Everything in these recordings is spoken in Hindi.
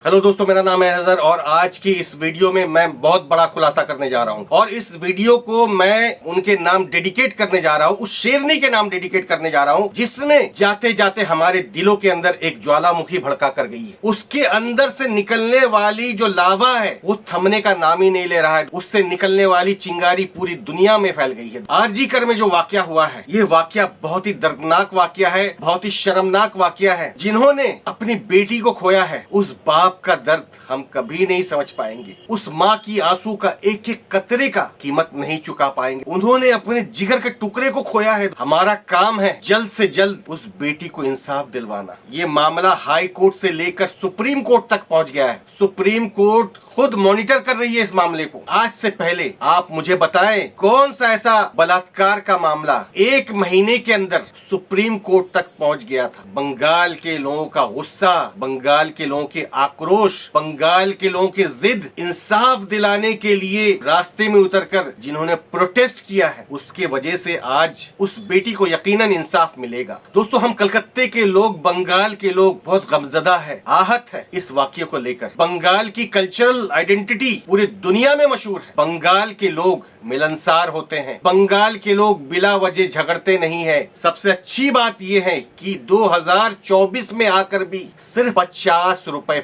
हेलो दोस्तों, मेरा नाम है अजहर और आज की इस वीडियो में मैं बहुत बड़ा खुलासा करने जा रहा हूं और इस वीडियो को मैं उनके नाम डेडिकेट करने जा रहा हूं, उस शेरनी के नाम डेडिकेट करने जा रहा हूं जिसने जाते जाते हमारे दिलों के अंदर एक ज्वालामुखी भड़का कर गई है। उसके अंदर से निकलने वाली जो लावा है वो थमने का नाम ही नहीं ले रहा है। उससे निकलने वाली चिंगारी पूरी दुनिया में फैल गई है। आरजीकर में जो वाकया हुआ है, ये वाकया बहुत ही दर्दनाक वाकया है, बहुत ही शर्मनाक वाकया है। जिन्होंने अपनी बेटी को खोया है, उस बाप का दर्द हम कभी नहीं समझ पाएंगे। उस माँ की आंसू का एक एक कतरे का कीमत नहीं चुका पाएंगे। उन्होंने अपने जिगर के टुकड़े को खोया है। हमारा काम है जल्द से जल्द उस बेटी को इंसाफ दिलवाना। ये मामला हाई कोर्ट से लेकर सुप्रीम कोर्ट तक पहुंच गया है। सुप्रीम कोर्ट खुद मॉनिटर कर रही है इस मामले को। आज से पहले आप मुझे बताएं, कौन सा ऐसा बलात्कार का मामला एक महीने के अंदर सुप्रीम कोर्ट तक पहुंच गया था। बंगाल के लोगों का गुस्सा, बंगाल के लोगों के आक्रोश, बंगाल के लोगों की जिद इंसाफ दिलाने के लिए रास्ते में उतरकर जिन्होंने प्रोटेस्ट किया है, उसके वजह से आज उस बेटी को यकीनन इंसाफ मिलेगा। दोस्तों, हम कलकत्ते के लोग, बंगाल के लोग बहुत गमजदा है, आहत है इस वाक्य को लेकर। बंगाल की कल्चरल आइडेंटिटी पूरी दुनिया में मशहूर है। बंगाल के लोग मिलनसार होते हैं। बंगाल के लोग बिला वजह झगड़ते नहीं है। सबसे अच्छी बात यह है कि 2024 में आकर भी सिर्फ 50 रुपए,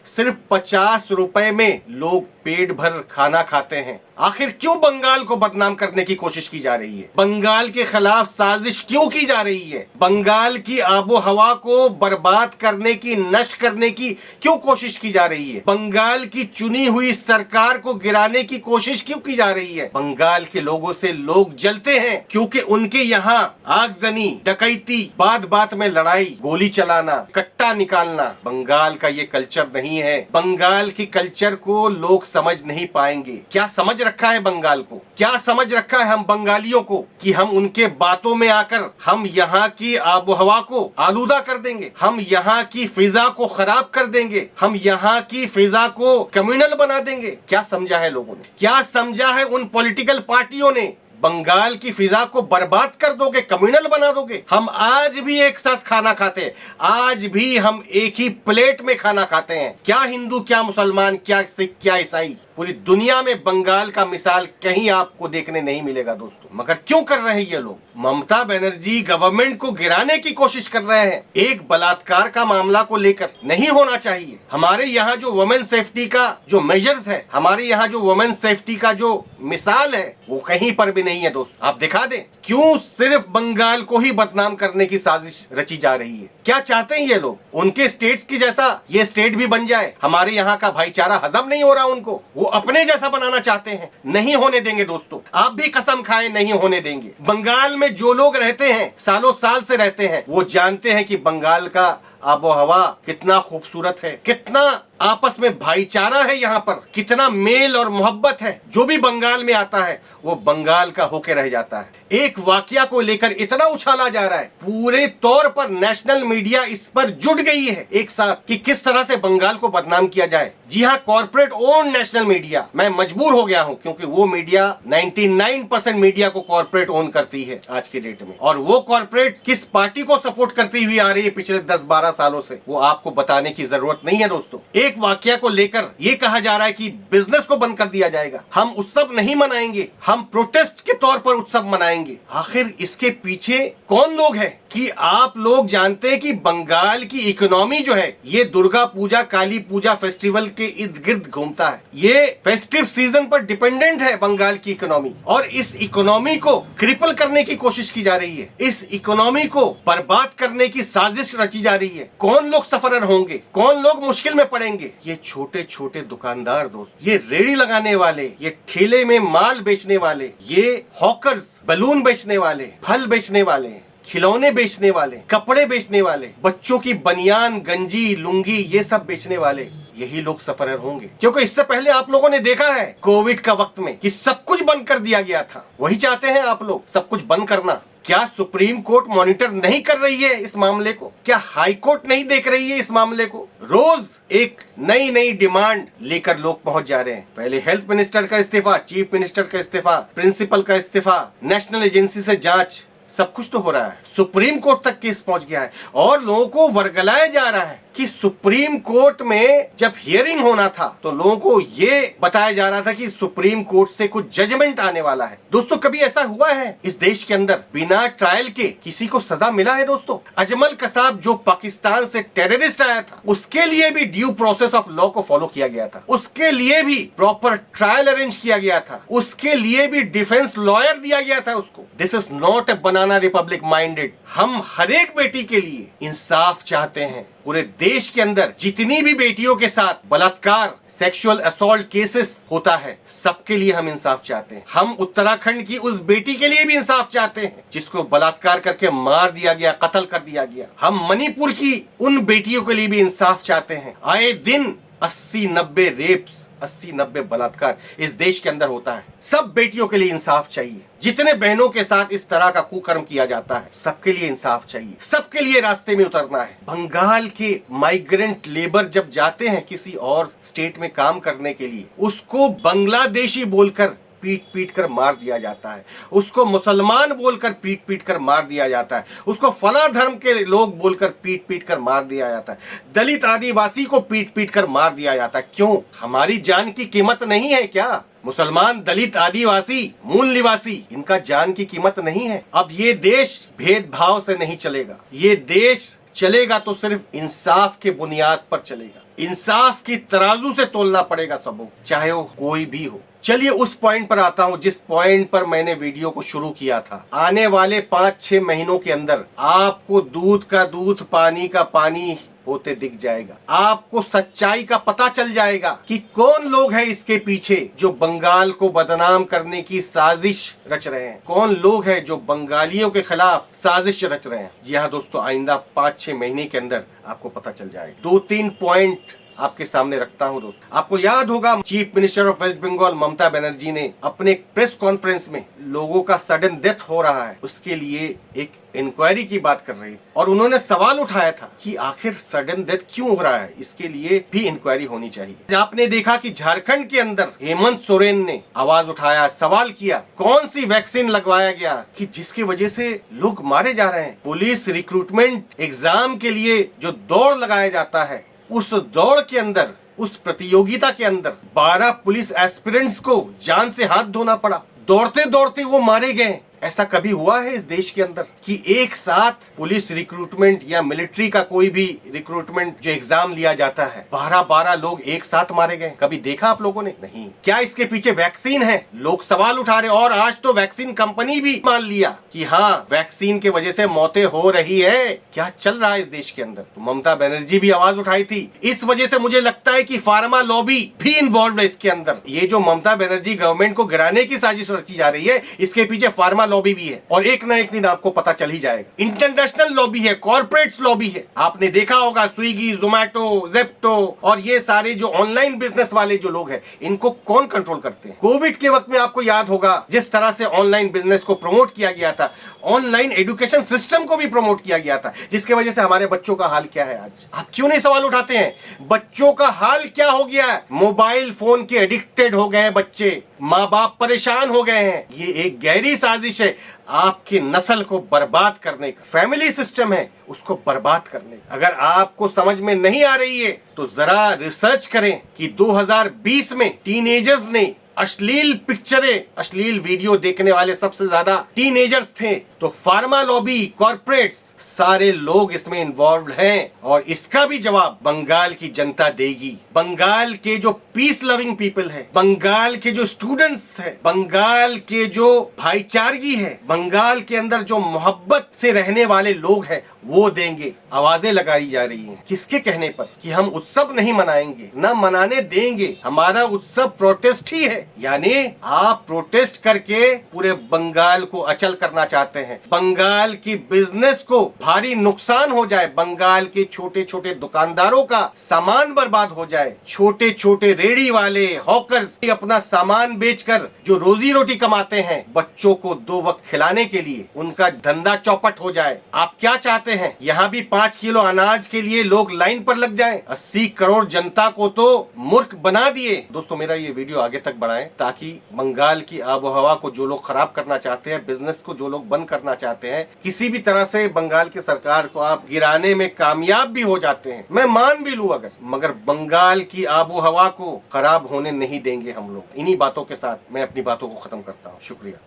सिर्फ 50 रुपए में लोग पेट भर खाना खाते हैं। आखिर क्यों बंगाल को बदनाम करने की कोशिश की जा रही है? बंगाल के खिलाफ साजिश क्यों की जा रही है? बंगाल की आबो हवा को बर्बाद करने की, नष्ट करने की क्यों कोशिश की जा रही है? बंगाल की चुनी हुई सरकार को गिराने की कोशिश क्यों की जा रही है? बंगाल के लोगों से लोग जलते हैं क्योंकि उनके यहाँ आगजनी, डकैती, बात बात में लड़ाई, गोली चलाना, कट्टा निकालना बंगाल का ये कल्चर नहीं है। बंगाल की कल्चर को लोग समझ नहीं पाएंगे। क्या समझ रखा है बंगाल को? क्या समझ रखा है हम बंगालियों को कि हम उनके बातों में आकर हम यहाँ की आबोहवा को आलूदा कर देंगे, हम यहाँ की फिजा को खराब कर देंगे, हम यहाँ की फिजा को कम्युनल बना देंगे? क्या समझा है लोगों ने? क्या समझा है उन पॉलिटिकल पार्टियों ने? बंगाल की फिजा को बर्बाद कर दोगे, कम्युनल बना दोगे। हम आज भी एक साथ खाना खाते हैं, आज भी हम एक ही प्लेट में खाना खाते हैं। क्या हिंदू, क्या मुसलमान, क्या सिख, क्या ईसाई, पूरी दुनिया में बंगाल का मिसाल कहीं आपको देखने नहीं मिलेगा दोस्तों। मगर क्यों कर रहे हैं ये लोग? ममता बनर्जी गवर्नमेंट को गिराने की कोशिश कर रहे हैं। एक बलात्कार का मामला को लेकर नहीं होना चाहिए। हमारे यहाँ जो वुमेन सेफ्टी का जो मेजर्स है, हमारे यहाँ जो वुमेन सेफ्टी का जो मिसाल है, वो कहीं पर भी नहीं है दोस्तों। आप दिखा दें क्यों सिर्फ बंगाल को ही बदनाम करने की साजिश रची जा रही है। क्या चाहते हैं ये लोग? उनके स्टेट्स की जैसा ये स्टेट भी बन जाए। हमारे यहाँ का भाईचारा हजम नहीं हो रहा उनको, वो अपने जैसा बनाना चाहते हैं। नहीं होने देंगे दोस्तों, आप भी कसम खाएं, नहीं होने देंगे। बंगाल में जो लोग रहते हैं, सालों साल से रहते हैं, वो जानते हैं कि बंगाल का आबो हवा कितना खूबसूरत है, कितना आपस में भाईचारा है, यहाँ पर कितना मेल और मोहब्बत है। जो भी बंगाल में आता है वो बंगाल का होके रह जाता है। एक वाकया को लेकर इतना उछाला जा रहा है, पूरे तौर पर नेशनल मीडिया इस पर जुट गई है एक साथ कि किस तरह से बंगाल को बदनाम किया जाए। जी हाँ, कॉर्पोरेट ओन नेशनल मीडिया। मैं मजबूर हो गया हूँ क्योंकि वो मीडिया 99% मीडिया को कॉर्पोरेट ओन करती है आज के डेट में। और वो कॉर्पोरेट किस पार्टी को सपोर्ट करती हुई आ रही है पिछले 10-12 सालों से, वो आपको बताने की जरूरत नहीं है दोस्तों। एक वाकया को लेकर ये कहा जा रहा है कि बिजनेस को बंद कर दिया जाएगा, हम उत्सव नहीं मनाएंगे, हम प्रोटेस्ट के तौर पर उत्सव मनाएंगे। आखिर इसके पीछे कौन लोग हैं? कि आप लोग जानते हैं कि बंगाल की इकोनॉमी जो है ये दुर्गा पूजा, काली पूजा फेस्टिवल के इर्द गिर्द घूमता है। ये फेस्टिव सीजन पर डिपेंडेंट है बंगाल की इकोनॉमी, और इस इकोनॉमी को क्रिपल करने की कोशिश की जा रही है। इस इकोनॉमी को बर्बाद करने की साजिश रची जा रही है। कौन लोग सफरर होंगे, कौन लोग मुश्किल में पड़ेंगे? ये छोटे छोटे दुकानदार दोस्त, ये रेड़ी लगाने वाले, ये ठेले में माल बेचने वाले, ये हॉकर्स, बलून बेचने वाले, फल बेचने वाले, खिलौने बेचने वाले, कपड़े बेचने वाले, बच्चों की बनियान, गंजी, लुंगी, ये सब बेचने वाले, यही लोग सफरर होंगे। क्योंकि इससे पहले आप लोगों ने देखा है कोविड का वक्त में कि सब कुछ बंद कर दिया गया था। वही चाहते हैं आप लोग, सब कुछ बंद करना। क्या सुप्रीम कोर्ट मॉनिटर नहीं कर रही है इस मामले को? क्या हाई कोर्ट नहीं देख रही है इस मामले को? रोज एक नई नई डिमांड लेकर लोग पहुंच जा रहे हैं। पहले हेल्थ मिनिस्टर का इस्तीफा, चीफ मिनिस्टर का इस्तीफा, प्रिंसिपल का इस्तीफा, नेशनल एजेंसी से जांच, सब कुछ तो हो रहा है। सुप्रीम कोर्ट तक केस पहुंच गया है और लोगों को वर्गलाया जा रहा है। कि सुप्रीम कोर्ट में जब हियरिंग होना था तो लोगों को ये बताया जा रहा था कि सुप्रीम कोर्ट से कुछ जजमेंट आने वाला है। दोस्तों कभी ऐसा हुआ है इस देश के अंदर बिना ट्रायल के किसी को सजा मिला है? दोस्तों अजमल कसाब जो पाकिस्तान से टेररिस्ट आया था उसके लिए भी ड्यू प्रोसेस ऑफ लॉ को फॉलो किया गया था, उसके लिए भी प्रॉपर ट्रायल अरेंज किया गया था, उसके लिए भी डिफेंस लॉयर दिया गया था उसको। This is not a banana Republic minded. हम हर एक बेटी के लिए इंसाफ चाहते हैं। पूरे देश के अंदर जितनी भी बेटियों के साथ बलात्कार, सेक्सुअल असॉल्ट केसेस होता है, सबके लिए हम इंसाफ चाहते हैं। हम उत्तराखंड की उस बेटी के लिए भी इंसाफ चाहते हैं जिसको बलात्कार करके मार दिया गया, कत्ल कर दिया गया। हम मणिपुर की उन बेटियों के लिए भी इंसाफ चाहते हैं। आए दिन 80-90 रेप्स, 80-90 बलात्कार इस देश के अंदर होता है। सब बेटियों के लिए इंसाफ चाहिए। जितने बहनों के साथ इस तरह का कुकर्म किया जाता है सबके लिए इंसाफ चाहिए, सबके लिए रास्ते में उतरना है। बंगाल के माइग्रेंट लेबर जब जाते हैं किसी और स्टेट में काम करने के लिए, उसको बांग्लादेशी बोलकर पीट पीट कर मार दिया जाता है, उसको मुसलमान बोलकर पीट पीट कर मार दिया जाता है, उसको फला धर्म के लोग बोलकर पीट पीट कर मार दिया जाता है, दलित आदिवासी को पीट पीट कर मार दिया जाता है। क्यों? हमारी जान की कीमत नहीं है क्या? मुसलमान, दलित, आदिवासी, मूल निवासी, इनका जान की कीमत नहीं है? अब ये देश भेदभाव से नहीं चलेगा। ये देश चलेगा तो सिर्फ इंसाफ के बुनियाद पर चलेगा। इंसाफ की तराजू से तोलना पड़ेगा सबको, चाहे वो कोई भी हो। चलिए उस पॉइंट पर आता हूं जिस पॉइंट पर मैंने वीडियो को शुरू किया था। आने वाले 5-6 महीनों के अंदर आपको दूध का दूध, पानी का पानी होते दिख जाएगा। आपको सच्चाई का पता चल जाएगा कि कौन लोग हैं इसके पीछे जो बंगाल को बदनाम करने की साजिश रच रहे हैं, कौन लोग हैं जो बंगालियों के खिलाफ साजिश रच रहे हैं। जी हाँ दोस्तों, आइंदा 5-6 महीने के अंदर आपको पता चल जाएगा। 2-3 पॉइंट आपके सामने रखता हूं दोस्तों। आपको याद होगा chief minister of West Bengal Mamata Banerjee ने अपने प्रेस कॉन्फ्रेंस में लोगों का सडन डेथ हो रहा है उसके लिए एक इंक्वायरी की बात कर रही, और उन्होंने सवाल उठाया था कि आखिर सडन डेथ क्यों हो रहा है, इसके लिए भी इंक्वायरी होनी चाहिए। आपने देखा कि झारखंड के अंदर हेमंत सोरेन ने आवाज उठाया, सवाल किया कौन सी वैक्सीन लगवाया गया कि जिसकी वजह से लोग मारे जा रहे हैं। पुलिस रिक्रूटमेंट एग्जाम के लिए जो दौड़ लगाया जाता है, उस दौड़ के अंदर, उस प्रतियोगिता के अंदर 12 पुलिस एस्पिरेंट्स को जान से हाथ धोना पड़ा। दौड़ते दौड़ते वो मारे गए। ऐसा कभी हुआ है इस देश के अंदर कि एक साथ पुलिस रिक्रूटमेंट या मिलिट्री का कोई भी रिक्रूटमेंट जो एग्जाम लिया जाता है, 12 लोग एक साथ मारे गए? कभी देखा आप लोगों ने? नहीं। क्या इसके पीछे वैक्सीन है? लोग सवाल उठा रहे, और आज तो वैक्सीन कंपनी भी मान लिया कि हाँ वैक्सीन की वजह से मौतें हो रही है। क्या चल रहा है इस देश के अंदर? तो ममता बनर्जी भी आवाज उठाई थी। इस वजह से मुझे लगता है कि फार्मा लॉबी भी इन्वॉल्व है इसके अंदर। ये जो ममता बनर्जी गवर्नमेंट को गिराने की साजिश रची जा रही है, इसके पीछे फार्मा लॉबी भी है, और एक ना एक दिन आपको पता चल ही जाएगा। इंटरनेशनल लॉबी है, कॉर्पोरेट लॉबी है। आपने देखा होगा स्विगी, जोमैटो, जेप्टो और ये सारे जो ऑनलाइन बिजनेस वाले जो लोग हैं, इनको कौन कंट्रोल करते हैं? कोविड के वक्त में आपको याद होगा जिस तरह से ऑनलाइन बिजनेस को प्रमोट किया गया था, ऑनलाइन एजुकेशन सिस्टम को भी प्रमोट किया गया था, जिसकी वजह से हमारे बच्चों का हाल क्या है आज? आप क्यों नहीं सवाल उठाते हैं? बच्चों का हाल क्या हो गया है? मोबाइल फोन के एडिक्टेड हो गए हैं बच्चे, माँ बाप परेशान हो गए हैं। ये एक गहरी साजिश है आपकी नस्ल को बर्बाद करने का। फैमिली सिस्टम है उसको बर्बाद करने का। अगर आपको समझ में नहीं आ रही है तो जरा रिसर्च करें कि 2020 में टीनेजर्स ने अश्लील पिक्चरें, अश्लील वीडियो देखने वाले सबसे ज्यादा टीनेजर्स थे। तो फार्मा लॉबी, कॉर्पोरेट्स, सारे लोग इसमें इन्वॉल्व हैं, और इसका भी जवाब बंगाल की जनता देगी। बंगाल के जो पीस लविंग पीपल है, बंगाल के जो स्टूडेंट्स है, बंगाल के जो भाईचारगी है, बंगाल के अंदर जो मोहब्बत से रहने वाले लोग हैं, वो देंगे। आवाजें लगाई जा रही हैं किसके कहने पर कि हम उत्सव नहीं मनाएंगे, ना मनाने देंगे, हमारा उत्सव प्रोटेस्ट ही है। यानी आप प्रोटेस्ट करके पूरे बंगाल को अचल करना चाहते हैं, बंगाल की बिजनेस को भारी नुकसान हो जाए, बंगाल के छोटे छोटे दुकानदारों का सामान बर्बाद हो जाए, छोटे छोटे रेडी वाले हॉकर्स अपना सामान बेचकर जो रोजी रोटी कमाते हैं, बच्चों को 2 वक्त खिलाने के लिए उनका धंधा चौपट हो जाए। आप क्या चाहते चाहते हैं यहाँ भी 5 किलो अनाज के लिए लोग लाइन पर लग जाएं। 80 करोड़ जनता को तो मूर्ख बना दिए। दोस्तों मेरा ये वीडियो आगे तक बढ़ाएं ताकि बंगाल की आबोहवा को जो लोग खराब करना चाहते हैं, बिजनेस को जो लोग बंद करना चाहते हैं, किसी भी तरह से बंगाल की सरकार को आप गिराने में कामयाब भी हो जाते हैं, मैं मान भी लूं अगर, मगर बंगाल की आबोहवा को खराब होने नहीं देंगे हम लोग। इन्हीं बातों के साथ मैं अपनी बातों को खत्म करता हूँ। शुक्रिया।